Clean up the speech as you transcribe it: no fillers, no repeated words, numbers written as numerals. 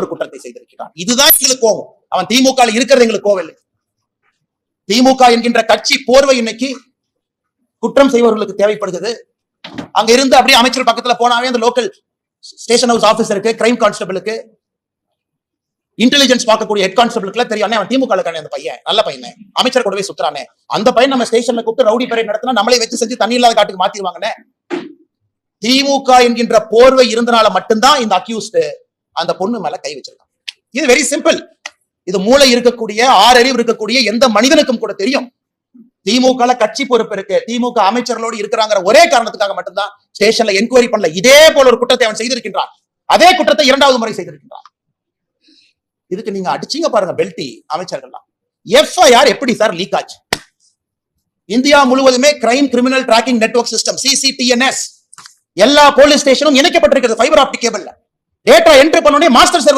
ஒரு குற்றத்தை செய்திருக்கிறான். இதுதான் எங்களுக்கு கோபம். அவன் திமுக இருக்கிறது எங்களுக்கு கோவம் இல்லை. திமுக என்கின்ற கட்சி போர்வை இன்னைக்கு குற்றம் செய்வர்களுக்கு தேவைப்படுகிறது. அங்க இருந்து அப்படியே அமைச்சர் பக்கத்துல போனாவே அந்த லோக்கல் ஸ்டேஷன் ஹவுஸ் ஆபீசருக்கு, கிரைம் கான்ஸ்டபிளுக்கு, இன்டெலிஜென்ஸ் பார்க்கக்கூடிய ஹெட் கான்ஸ்டபிளுக்கு தெரியும், அவன் திமுக அந்த பையன் நல்ல பையன், அமைச்சர் கூடவே சுத்துறானே, அந்த பையன் நம்ம ஸ்டேஷன்ல கூப்பிட்டு ரவுடி பரேட் நடத்தினா நம்மளே வச்சு செஞ்சு தண்ணி இல்லாத காட்டுக்கு மாத்திடுவாங்கன்னு. திமுக என்கின்ற போர்வை இருந்தனால மட்டும்தான் இந்த அக்யூஸ்ட் அந்த பொண்ணு மேல கை வச்சிருக்காங்க. இது வெரி சிம்பிள். இது மூளை இருக்கக்கூடிய, ஆறறிவு இருக்கக்கூடிய எந்த மனிதனுக்கும் கூட தெரியும். திமுக கட்சி பொறுப்பு இருக்கு, திமுக அமைச்சர்களோடு இருக்கிறாங்கிற ஒரே காரணத்துக்காக மட்டும்தான் ஸ்டேஷன்ல என்கொயரி பண்ணல. இதே போல ஒரு குற்றத்தை அவன் செய்திருக்கின்றான். அதே குற்றத்தை இரண்டாவது முறை செய்திருக்கின்றான். இதுக்கு நீங்க அடிச்சீங்க பாருங்க பெல்டி அமைச்சர்கள்லாம். எஃப்ஐஆர் எப்படி சார் லீக் ஆச்சு? இந்தியா முழுவதுமே crime criminal tracking network system CCTNS எல்லா போலீஸ் ஸ்டேஷனும் இணைக்கப்பட்டிருக்கிறது ஃபைபர் ஆப்டிக் கேபிள்ல. டேட்டா என்ட்ரி பண்ணோடனே மாஸ்டர் சர்வர்